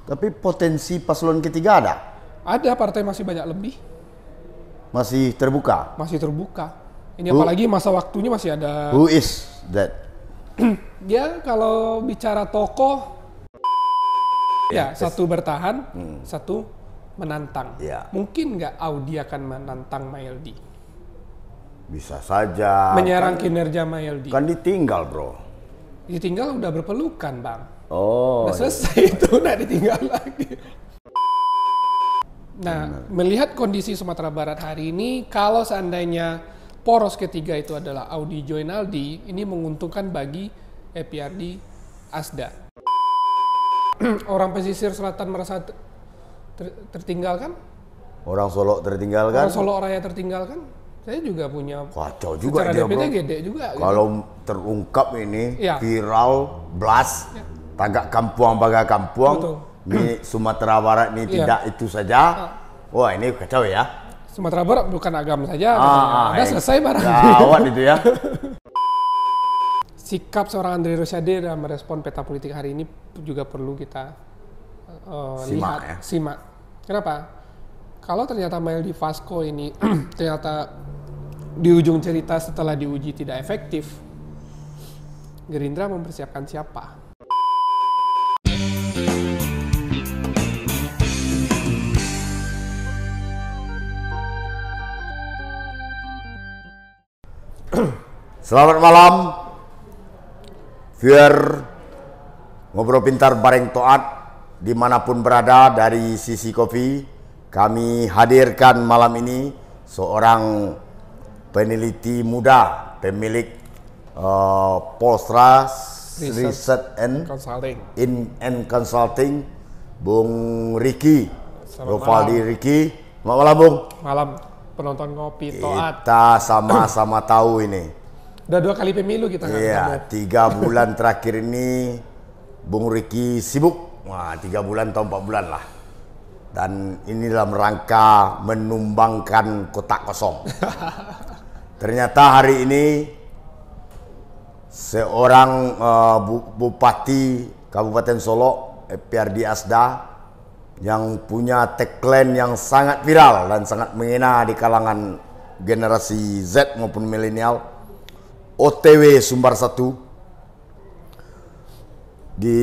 Tapi potensi paslon ketiga ada? Ada, partai masih banyak lebih. Masih terbuka? Masih terbuka. Ini apalagi masa waktunya masih ada. Who is that? Dia kalau bicara tokoh, ya satu bertahan, satu menantang. Ya. Mungkin nggak Audi akan menantang Maeldi? Bisa saja. Menyerang kinerja Maeldi. Kan ditinggal, bro. Ditinggal udah berpelukan, Bang. Oh. Udah selesai itu, nggak ditinggal lagi. Nah, melihat kondisi Sumatera Barat hari ini, kalau seandainya poros ketiga itu adalah Audi Joynaldi, ini menguntungkan bagi EPRD Asda. Orang pesisir selatan merasa tertinggalkan? Orang Solo tertinggalkan? Orang Solo Raya tertinggalkan? Saya juga punya. Kacau juga secara dia, DPT bro. gede juga. Kalau terungkap ini, Ya. viral, blast, tagak kampuang baga kampuang, Betul. ini Sumatera Barat ini tidak itu saja. Wah, ini kacau ya. Sumatera Barat bukan agama saja, ada selesai barang. Gawat itu ya. Sikap seorang Andre Rosiade dalam merespon peta politik hari ini juga perlu kita lihat, simak. Kenapa? Kalau ternyata Maeldi Vasco ini ternyata di ujung cerita setelah diuji tidak efektif, Gerindra mempersiapkan siapa? Selamat malam, viewer Ngobrol Pintar bareng Toat dimanapun berada dari Sisi Kopi. Kami hadirkan malam ini seorang peneliti muda, pemilik Polstra Research and Consulting, Bung Ricky, Rovaldi Ricky. Selamat malam, Bung. Malam, penonton Ngopi Toat. Kita sama-sama tahu ini. Udah 2 kali pemilu kita nggak ketemu. 3 bulan terakhir ini Bung Ricky sibuk. Wah, 3 bulan atau 4 bulan lah. Dan ini dalam rangka menumbangkan kotak kosong. Ternyata hari ini seorang Bupati Kabupaten Solo, EPRD Asda, yang punya tagline yang sangat viral dan sangat mengena di kalangan generasi Z maupun milenial, OTW Sumbar 1, di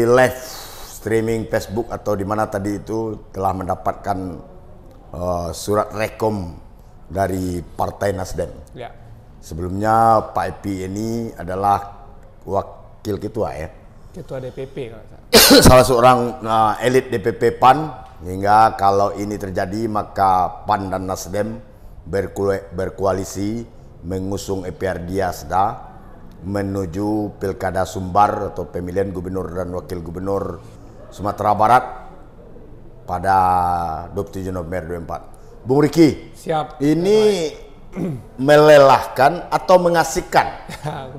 live streaming Facebook atau di mana tadi itu telah mendapatkan surat rekom dari Partai Nasdem. Ya. Sebelumnya Pak Epi ini adalah wakil ketua ya. Ketua DPP kalau saya. Salah seorang elit DPP PAN, hingga kalau ini terjadi maka PAN dan Nasdem berkoalisi mengusung EPRD Asda menuju Pilkada Sumbar atau pemilihan gubernur dan wakil gubernur Sumatera Barat pada 27 November 2024. Bung Ricky, Siap. ini melelahkan atau mengasihkan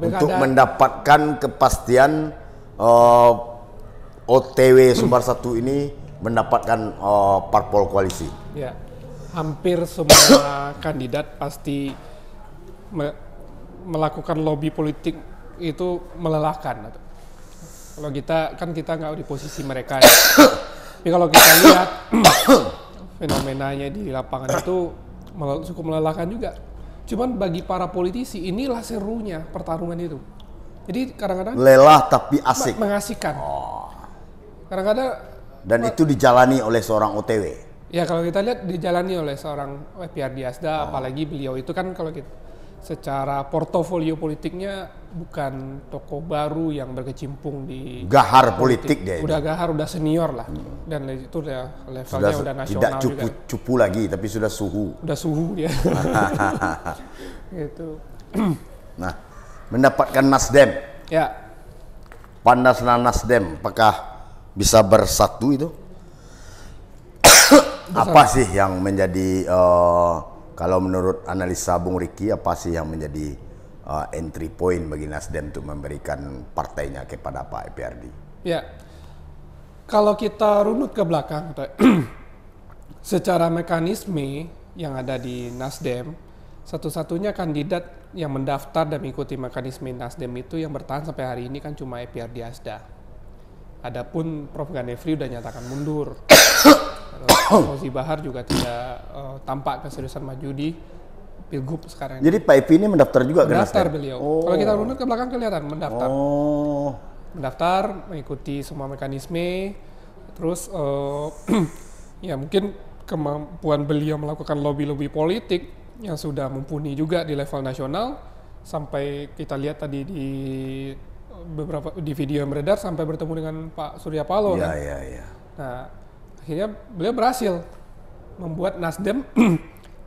untuk mendapatkan kepastian OTW Sumbar 1 ini mendapatkan parpol koalisi. Ya, hampir semua kandidat pasti melakukan lobby politik itu melelahkan. Kalau kita nggak di posisi mereka ya. Tapi kalau kita lihat fenomenanya di lapangan itu cukup melelahkan juga. Cuman bagi para politisi inilah serunya pertarungan itu. Jadi kadang-kadang lelah tapi asik, mengasihkan. Kadang-kadang dan itu dijalani oleh seorang OTW. Ya kalau kita lihat dijalani oleh seorang EPRD Asda, apalagi beliau itu kan kalau kita secara portofolio politiknya bukan tokoh baru yang berkecimpung di gahar politik dia. Udah gahar, udah senior lah. Dan itu udah levelnya udah nasional tidak juga. Tidak cupu lagi, tapi sudah suhu. Udah suhu dia. Gitu. Nah, mendapatkan Nasdem. Ya. PAN dan Nasdem, apakah bisa bersatu itu? Apa sih yang menjadi kalau menurut analisa Bung Ricky, apa sih yang menjadi entry point bagi Nasdem untuk memberikan partainya kepada Pak EPRD? Ya, kalau kita runut ke belakang, secara mekanisme yang ada di Nasdem, satu-satunya kandidat yang mendaftar dan mengikuti mekanisme Nasdem itu yang bertahan sampai hari ini kan cuma EPRD Asda. Adapun Prof Ganefri udah nyatakan mundur. Terus Fauzi Bahar juga tidak tampak keseriusan maju di Pilgub sekarang. Jadi Pak Epi ini mendaftar juga ke Mendaftar Nasdem? beliau. Oh. Kalau kita runut ke belakang kelihatan mendaftar. Oh. Mendaftar, mengikuti semua mekanisme, terus ya mungkin kemampuan beliau melakukan lobby-lobby politik yang sudah mumpuni juga di level nasional, sampai kita lihat tadi di beberapa di video yang beredar sampai bertemu dengan Pak Surya Paloh. Iya, kan? iya, iya. Nah, akhirnya beliau berhasil membuat Nasdem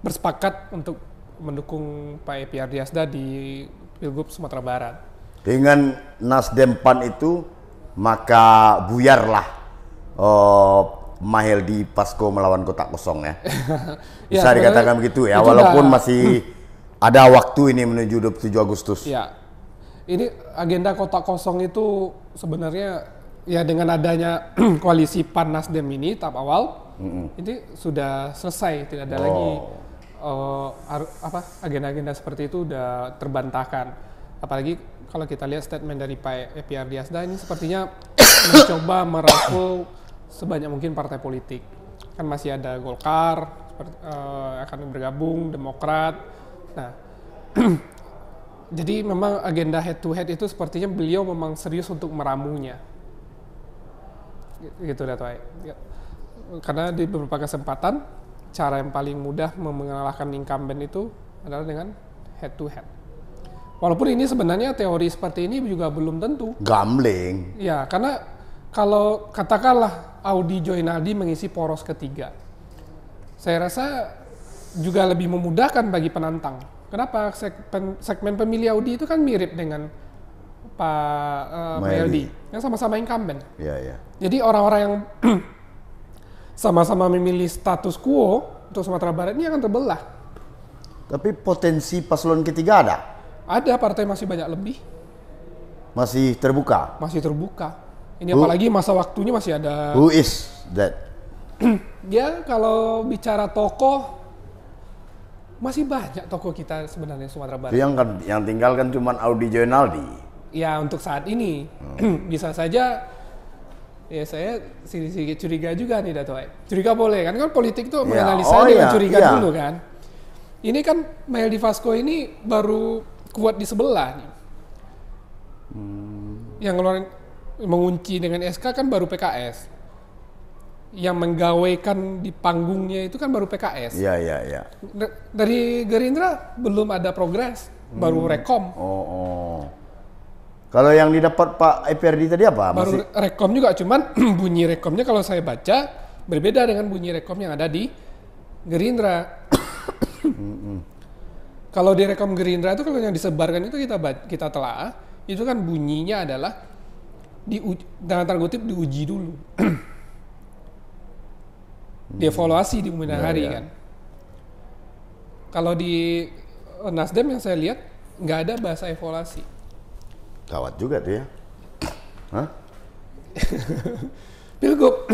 bersepakat untuk mendukung Pak Epi Ardiasda di Pilgub Sumatera Barat. Dengan Nasdem PAN itu, maka buyarlah Mahyeldi Pasco melawan kotak kosong ya. Bisa Ya, dikatakan begitu ya, itu walaupun udah- masih ada waktu ini menuju 27 Agustus. Ya, ini agenda kotak kosong itu sebenarnya ya dengan adanya koalisi PAN Nasdem ini tahap awal, ini sudah selesai, tidak ada lagi agenda-agenda seperti itu udah terbantahkan. Apalagi kalau kita lihat statement dari Pak Epi Ardiasda ini sepertinya mencoba merangkul sebanyak mungkin partai politik. Kan masih ada Golkar akan bergabung, Demokrat. Nah, jadi memang agenda head to head itu sepertinya beliau memang serius untuk meramunya. Gitu Dato' Ai. Ya. Karena di beberapa kesempatan cara yang paling mudah mengalahkan incumbent itu adalah dengan head to head. Walaupun ini sebenarnya teori seperti ini juga belum tentu. Gambling. Ya, karena kalau katakanlah Audi Joinaldi mengisi poros ketiga, saya rasa juga lebih memudahkan bagi penantang. Kenapa? Segmen pemilih Audi itu kan mirip dengan Pak Mahyeldi, yang sama-sama incumbent. Iya, iya. Jadi orang-orang yang sama-sama memilih status quo untuk Sumatera Barat ini akan terbelah. Tapi potensi paslon ketiga ada? Ada partai masih banyak lebih, Masih terbuka? masih terbuka. Ini apalagi masa waktunya masih ada. Who is that? Ya kalau bicara tokoh, masih banyak tokoh kita sebenarnya Sumatera Barat. Itu yang tinggal kan cuma Audi Joinaldi. Ya untuk saat ini bisa saja. Ya saya sedikit curiga juga nih Dato' Ai. Curiga boleh kan politik tuh Ya, menganalisa oh dengan iya, curiga iya. dulu kan. Ini kan Mahyeldi Pasco ini baru kuat di sebelah nih. Yang ngeluarin mengunci dengan SK kan baru PKS. Yang menggawaikan di panggungnya itu kan baru PKS. Iya, iya, iya. Dari Gerindra belum ada progres, baru Rekom. Oh. Kalau yang didapat Pak EPRD tadi apa? Baru Masih Rekom juga, cuman bunyi Rekomnya kalau saya baca berbeda dengan bunyi Rekom yang ada di Gerindra. Kalau di Rekom Gerindra itu kalau yang disebarkan itu kita telah, itu kan bunyinya adalah dalam tanda kutip diuji dulu. Dievaluasi di kemudian hari ya. kan. Kalau di Nasdem yang saya lihat nggak ada bahasa evaluasi. gawat juga tuh ya. Hah? Pilgub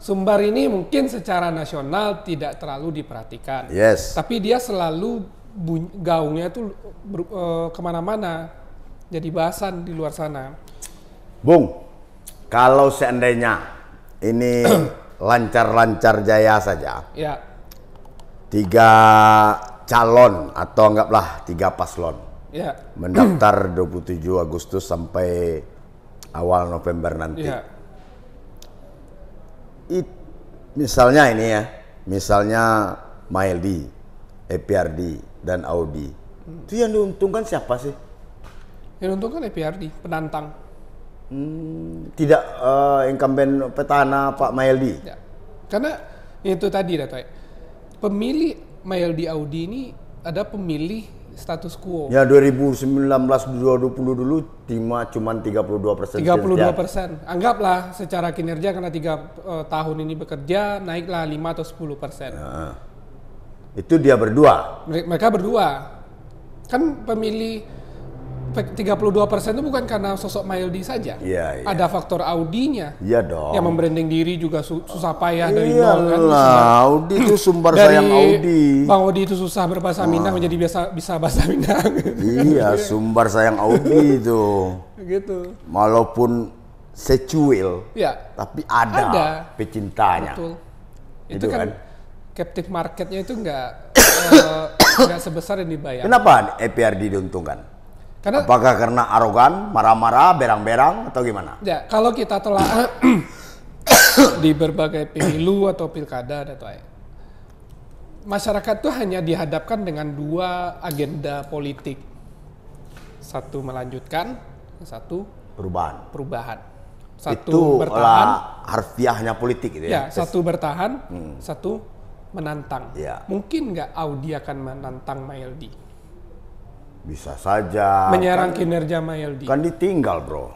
Sumbar ini mungkin secara nasional tidak terlalu diperhatikan. Yes. Tapi dia selalu gaungnya tuh kemana-mana. Jadi bahasan di luar sana. Bung, kalau seandainya ini lancar-lancar jaya saja, Ya, 3 calon atau anggaplah 3 paslon ya, mendaftar 27 Agustus sampai awal November nanti. ya. Misalnya ini ya, misalnya Mahyeldi, EPRD, dan Audi. Itu yang diuntungkan siapa sih? Yang untungkan EPRD, penantang. Tidak incumbent petahana Pak Mahyeldi. Ya. Karena itu tadi Dato', pemilih Mahyeldi Audi ini ada pemilih status quo. Ya 2019-2020 dulu cuma 32%. 32%. Anggaplah secara kinerja karena 3 tahun ini bekerja naiklah 5 atau 10%. Nah, itu dia berdua. Mereka berdua. Kan pemilih 32% itu bukan karena sosok Mahyeldi saja. Iya, iya. Ada faktor Audinya. Iya dong. Yang membranding diri juga susah payah dari nol kan. Iyalah, Audi itu sumber Dari sayang Audi. Bang Audi itu susah berbahasa Minang menjadi bisa bahasa Minang. Iya, sumber sayang Audi itu. Gitu. Walaupun secuil, Ya, tapi ada pecintanya. betul. Itu Itu kan kan. captive marketnya itu nggak nggak sebesar yang dibayar. Kenapa EPRD diuntungkan? Karena Apakah karena arogan, marah-marah, berang-berang, atau gimana? ya kalau kita telah di berbagai pemilu atau pilkada atau masyarakat tuh hanya dihadapkan dengan dua agenda politik. Satu melanjutkan, satu perubahan. Satu Itu bertahan, harfiahnya politik gitu ya. satu bertahan, satu menantang. Ya. Mungkin nggak Audi akan menantang Maeldi? Bisa saja. Menyerang kinerja Maeldi. Kan ditinggal, bro.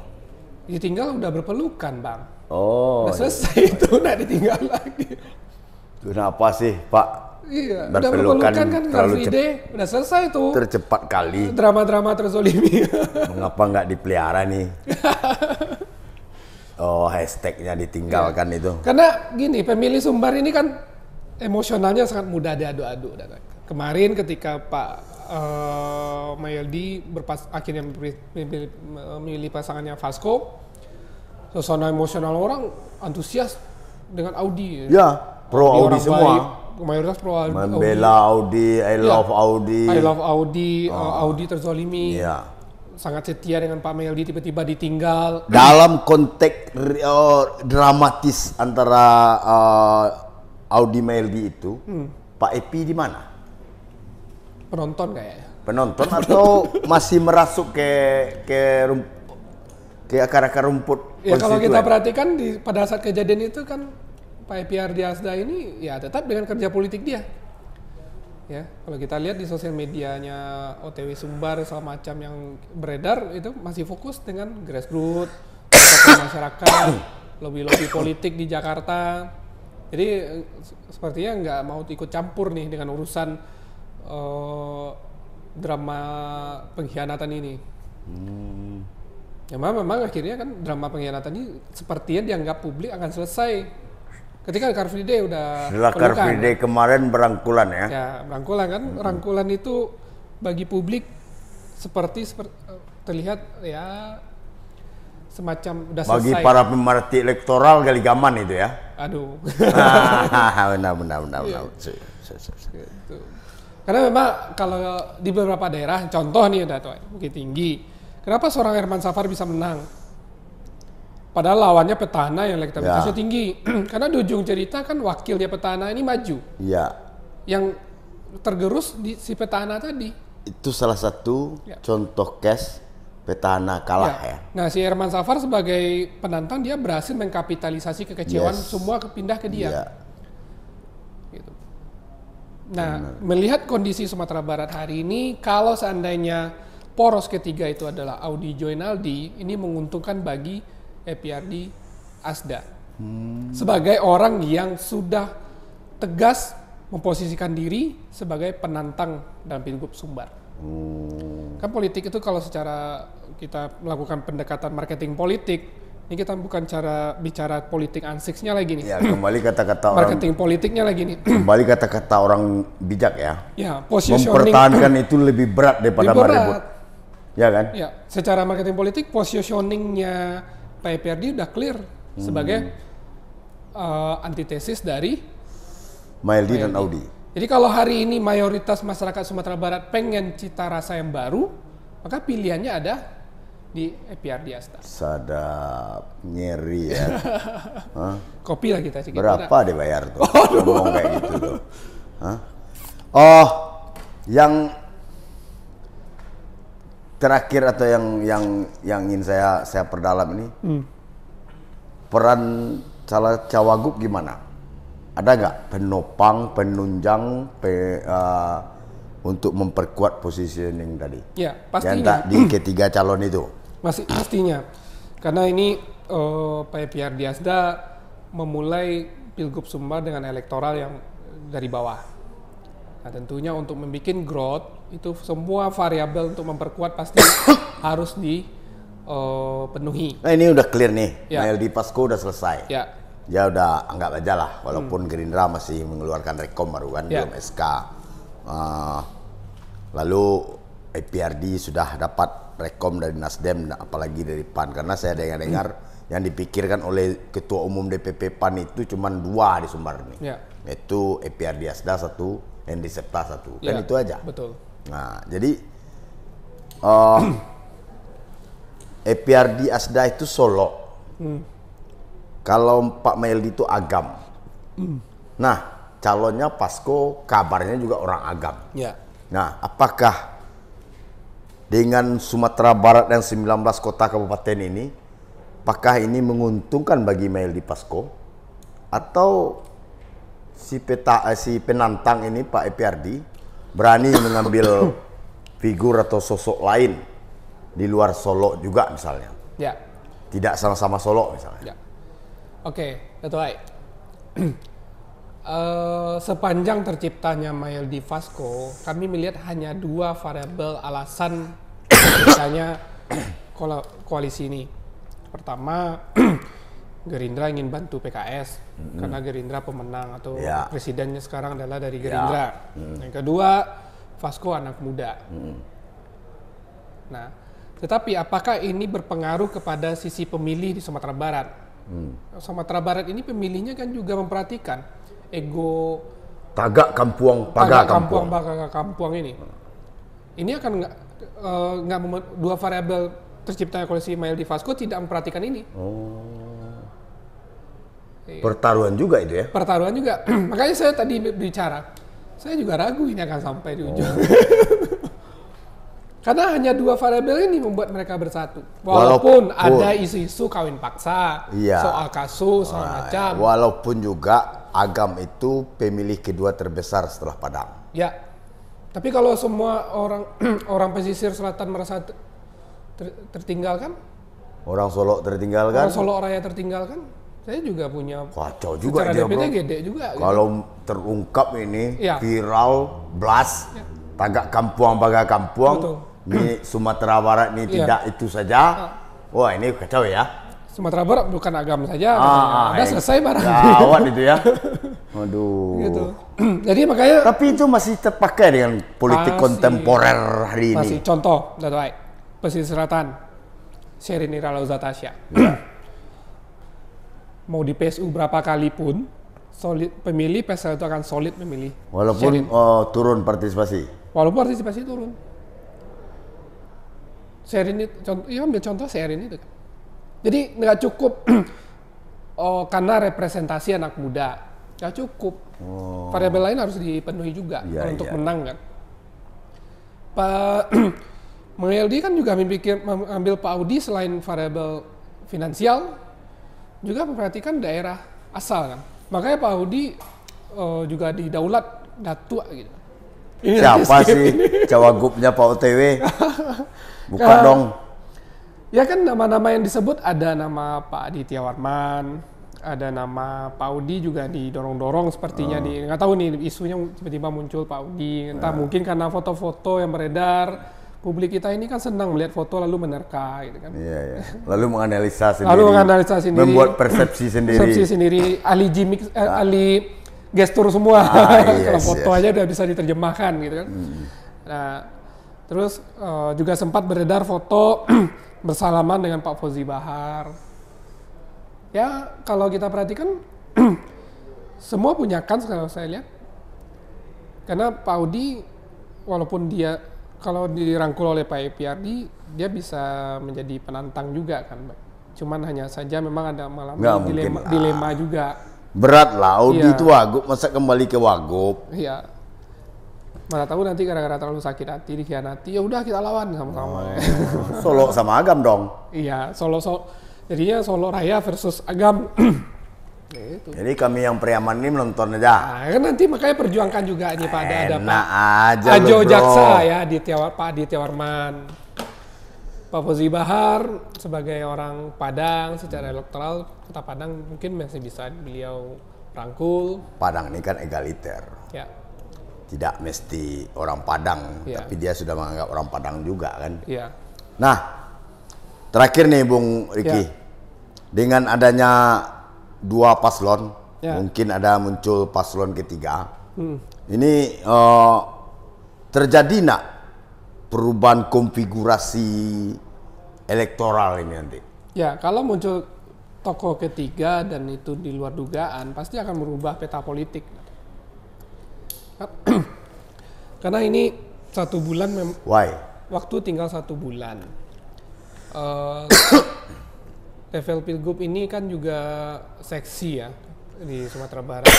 Ditinggal udah berpelukan, Bang. Oh. Udah selesai itu, udah ditinggal lagi. Kenapa sih, Pak? Iya, udah Berpelukan berpelukan kan Car terlalu Free Day, udah selesai tuh. Tercepat kali. Drama-drama terzolimi. Mengapa nggak dipelihara nih? Oh, hashtagnya ditinggalkan itu. Karena gini, pemilih Sumbar ini kan emosionalnya sangat mudah diadu-adu. Kemarin ketika Pak Maeldi akhirnya memilih pasangannya Vasco, suasana emosional orang antusias dengan Audi. Ya, pro Audi orang semua. baik, mayoritas pro Audi. Membela Audi, I love Audi. I love Audi, Audi terzolimi. Iya. Sangat setia dengan Pak Maeldi, tiba-tiba ditinggal. Dalam konteks dramatis antara Audi Maeldi itu, Pak Epi di mana? Penonton kayaknya. Penonton atau masih merasuk ke akar-akar rumput Ya kalau kita konstituen? perhatikan pada saat kejadian itu kan Pak Epi Ardiasda ini ya tetap dengan kerja politik dia. Ya, kalau kita lihat di sosial medianya OTW Sumbar segala macam yang beredar itu masih fokus dengan grassroots, tokoh masyarakat, lobby-lobby politik di Jakarta. Jadi sepertinya nggak mau ikut campur nih dengan urusan drama pengkhianatan ini. Ya memang akhirnya kan drama pengkhianatan ini sepertinya dianggap publik akan selesai ketika Car Free Day udah Setelah Car Free Day kemarin berangkulan ya. Ya, rangkulan kan. Rangkulan itu bagi publik seperti terlihat ya semacam udah Bagi selesai. para pemerhati elektoral gali gaman itu ya. Aduh. Benar. Gitu. Karena memang kalau di beberapa daerah, contoh nih udah tuh Bukit Tinggi. Kenapa seorang Herman Safar bisa menang? Padahal lawannya petahana yang elektabilitasnya tinggi. Karena di ujung cerita kan wakilnya petahana ini maju. Iya. Yang tergerus di si petahana tadi. Itu salah satu contoh case petahana kalah ya. Nah, si Herman Safar sebagai penantang dia berhasil mengkapitalisasi kekecewaan semua pindah ke dia. Iya. Gitu. Nah, melihat kondisi Sumatera Barat hari ini, kalau seandainya poros ketiga itu adalah Audi Joinaldi, ini menguntungkan bagi EPRD Asda. Sebagai orang yang sudah tegas memposisikan diri sebagai penantang dalam Pilgub Sumbar. Kan politik itu kalau secara kita melakukan pendekatan marketing politik, ini kita bukan bicara politik ansiksnya lagi nih. Ya, kembali kata-kata orang Marketing politiknya lagi nih. kembali kata-kata orang bijak ya. Ya, positioning. Mempertahankan itu lebih berat daripada Lebih berat. merebut. Ya kan? Ya, secara marketing politik positioningnya Pak EPRD udah clear sebagai antitesis dari Maeldi dan Audi. Jadi kalau hari ini mayoritas masyarakat Sumatera Barat pengen cita rasa yang baru, maka pilihannya ada di EPRD Asda. Sadap, nyeri ya. Hah? Kopi lah kita sedikit. Berapa dibayar tuh? Ngomong kayak gitu tuh. Hah? Oh, yang terakhir atau yang ingin saya perdalam ini, peran cawagup gimana? Ada nggak penopang, penunjang untuk memperkuat positioning tadi? Ya, pastinya. Yang di ketiga calon itu. Masih pastinya. Karena ini Pak EPRD Asda memulai Pilgub Sumbar dengan elektoral yang dari bawah. Nah, tentunya untuk membuat growth itu semua variabel untuk memperkuat pasti harus dipenuhi. Nah, ini udah clear nih. Ya. Maeldi Pasco udah selesai. Ya. Ya udah anggap aja lah, walaupun Gerindra masih mengeluarkan rekom baru kan, belum SK. Lalu EPRD sudah dapat rekom dari Nasdem, apalagi dari PAN, karena saya dengar yang dipikirkan oleh Ketua Umum DPP PAN itu cuma 2 di Sumbar nih. Ya. Yaitu Epiardi Asda 1, Hendy Septa 1. Kan Ya, itu aja. betul. Nah, jadi Epiardi Asda itu Solo. Kalau Pak Maildi itu Agam. Nah, calonnya Pasko kabarnya juga orang Agam. Ya. Nah, apakah dengan Sumatera Barat dan 19 kota kabupaten ini, apakah ini menguntungkan bagi Maildi Pasko atau si penantang ini Pak Epiardi berani mengambil figur atau sosok lain di luar Solo juga misalnya? Ya. Tidak sama-sama Solo misalnya. Ya. Oke, that's right. Sepanjang terciptanya Maildi Pasko, kami melihat hanya 2 variabel alasan terciptanya koalisi ini. Pertama, Gerindra ingin bantu PKS karena Gerindra pemenang atau presidennya sekarang adalah dari Gerindra. Yang kedua, Pasko anak muda. Nah, tetapi apakah ini berpengaruh kepada sisi pemilih di Sumatera Barat? Sumatera Barat ini pemilihnya kan juga memperhatikan ego Tagak Kampuang, Paga Kampuang ini. Ini akan nggak 2 variabel terciptanya koalisi Maildi Pasko tidak memperhatikan ini. Pertaruhan juga itu ya? Pertaruhan juga. Makanya saya tadi bicara, saya juga ragu ini akan sampai di ujung. Karena hanya 2 variabel ini membuat mereka bersatu. Walaupun ada isu-isu kawin paksa, soal kasus, soal macam. Walaupun juga Agam itu pemilih kedua terbesar setelah Padang. Ya. Tapi kalau semua orang pesisir selatan merasa tertinggalkan, orang Solo tertinggalkan, orang Solo Raya tertinggalkan, saya juga punya kacau juga dia, bro. gede juga. Kalau terungkap ini viral, blast, Tagak Kampuang, Paga Kampuang, ini Sumatera Barat ini tidak itu saja. Wah ini kacau ya. Sumatera Barat bukan Agam saja, udah selesai barang. Gawat itu ya. Aduh. Gitu. Jadi makanya. Tapi itu masih terpakai dengan politik kontemporer hari ini. Masih contoh, pesisir selatan, Sherin Nirala Tasya. Mau di PSU berapa kali pun, pemilih PSU itu akan solid memilih. Walaupun turun partisipasi. Walaupun partisipasi turun. Sherin itu, ambil contoh Sherin itu. Jadi nggak cukup karena representasi anak muda, nggak cukup. Variabel lain harus dipenuhi juga untuk menang kan. Pak Maildi kan juga mengambil Pak Audi selain variabel finansial, juga memperhatikan daerah asal kan. Makanya Pak Audi juga didaulat Datua gitu. Siapa sih cawagupnya Pak OTW? Buka dong. Ya kan nama-nama yang disebut ada nama Pak Aditya Warman, ada nama Pak Audi juga didorong-dorong sepertinya nggak tahu nih isunya tiba-tiba muncul Pak Audi. Entah mungkin karena foto-foto yang beredar. Publik kita ini kan senang melihat foto lalu menerka gitu kan. Iya. Lalu menganalisa sendiri. Membuat persepsi sendiri. Ahli gestur semua. Kalau foto aja udah bisa diterjemahkan gitu kan. Nah, terus juga sempat beredar foto bersalaman dengan Pak Fauzi Bahar. Ya, kalau kita perhatikan semua punya kans kalau saya lihat. Karena Pak Audi walaupun dia kalau dirangkul oleh Pak Epiardi, dia bisa menjadi penantang juga kan. Cuman hanya saja memang ada dilema juga. Berat lah, Audi itu Wagub, masa kembali ke Wagub? Iya. Mana tahu nanti gara-gara terlalu sakit hati, dikhianati, ya udah kita lawan sama-sama. Solo sama Agam dong? Iya, jadinya Solo Raya versus Agam. Gitu. Jadi kami yang Priaman ini menonton aja. Nah, kan nanti makanya perjuangkan juga ini Pak ada Pak aja Ajo Jaksa ya Pak Aditya Warman, Pak Fauzi Bahar sebagai orang Padang secara elektoral Kota Padang mungkin masih bisa beliau rangkul. Padang ini kan egaliter. Ya. Tidak mesti orang Padang, tapi dia sudah menganggap orang Padang juga kan. Iya. Nah, terakhir nih Bung Riki, dengan adanya 2 paslon, mungkin ada muncul paslon ketiga. Ini terjadi nak perubahan konfigurasi elektoral ini nanti? Ya, kalau muncul tokoh ketiga dan itu di luar dugaan, pasti akan merubah peta politik. Karena ini 1 bulan, Why? waktu tinggal 1 bulan. Level Pilgub ini kan juga seksi ya di Sumatera Barat.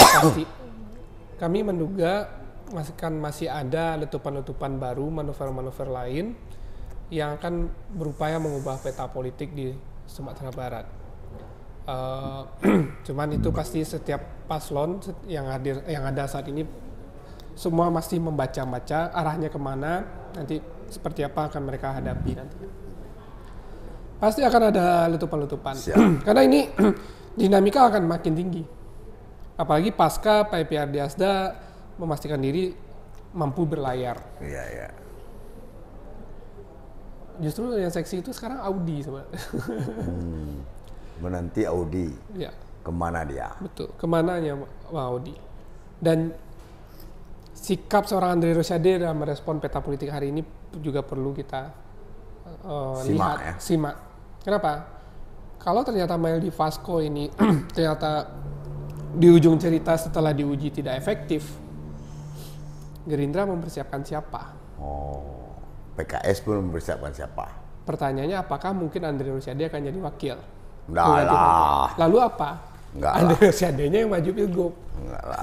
Pasti kami menduga masih ada letupan-letupan baru, manuver-manuver lain yang akan berupaya mengubah peta politik di Sumatera Barat. Cuman itu pasti setiap paslon yang ada saat ini semua masih membaca-baca arahnya kemana, nanti seperti apa akan mereka hadapi nanti. Pasti akan ada letupan-letupan. Karena ini dinamika akan makin tinggi. Apalagi pasca PPRD Asda memastikan diri mampu berlayar. Iya, iya. Justru yang seksi itu sekarang Audi sebenarnya. Menanti Audi. Ya, Kemana dia? betul. Kemananya Audi. Dan sikap seorang Andre Rosiade dalam merespon peta politik hari ini juga perlu kita simak. Kenapa? Kalau ternyata Meldi Vasco ini ternyata di ujung cerita setelah diuji tidak efektif, Gerindra mempersiapkan siapa? Oh, PKS pun mempersiapkan siapa? Pertanyaannya, apakah mungkin Andre Rosiade akan jadi wakil? Enggak lah. Lalu apa? Enggak lah. Andre Rosiade-nya yang maju pilgub. Enggak lah.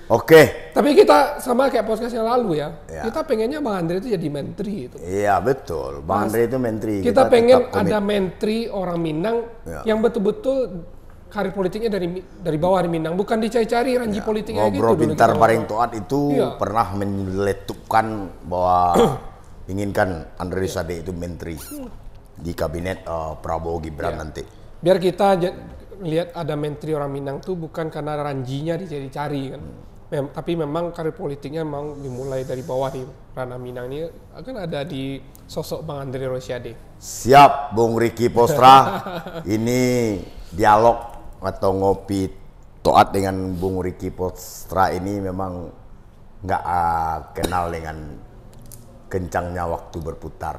Oke. Tapi kita sama kayak podcast yang lalu ya. Ya. Kita pengennya Bang Andre itu jadi menteri itu. Iya betul. Bang Andre itu menteri. Kita pengen tetap komit. ada menteri orang Minang yang betul-betul karir politiknya dari bawah di Minang, bukan dicari-cari ranji politiknya gitu. Ngobrol dulu pintar kita bareng ngobrol. Toat itu pernah menyeletukkan bahwa inginkan Andre Rosiade itu menteri di kabinet Prabowo Gibran nanti. Biar kita lihat ada menteri orang Minang tuh bukan karena ranjinya dicari-cari kan. Tapi memang karir politiknya memang dimulai dari bawah di ranah Minang ini akan ada di sosok Bang Andre Rosiade. Siap, Bung Ricky Postra. Ini dialog atau ngopi Toat dengan Bung Ricky Postra ini memang nggak kenal dengan kencangnya waktu berputar.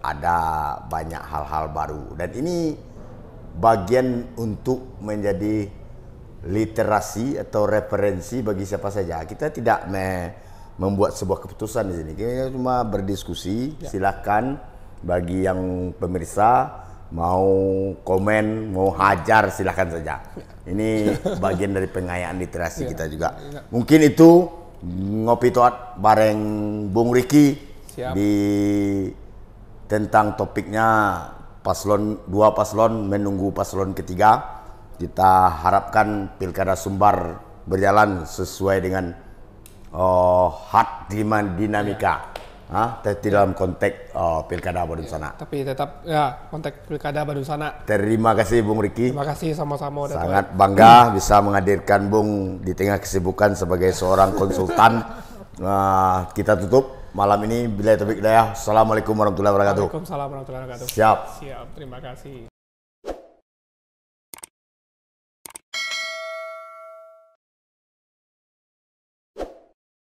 Ada banyak hal-hal baru dan ini bagian untuk menjadi literasi atau referensi bagi siapa saja. Kita tidak membuat sebuah keputusan di sini. Kita cuma berdiskusi. Silakan bagi yang pemirsa mau komen, mau hajar silakan saja. Ini bagian dari pengayaan literasi kita juga. Mungkin itu ngopi Toat bareng Bung Ricky di tentang topiknya dua paslon menunggu paslon ketiga. Kita harapkan Pilkada Sumbar berjalan sesuai dengan hak dinamika, tapi dalam konteks Pilkada Badunsana. Tapi tetap ya konteks Pilkada Badunsana. Terima kasih Bung Ricky. Terima kasih sama-sama. Sangat bangga bisa menghadirkan Bung di tengah kesibukan sebagai seorang konsultan. Kita tutup malam ini. Bila taufiq hidayah. Assalamualaikum warahmatullahi wabarakatuh. Waalaikumsalam warahmatullahi wabarakatuh. Siap. Siap. Terima kasih.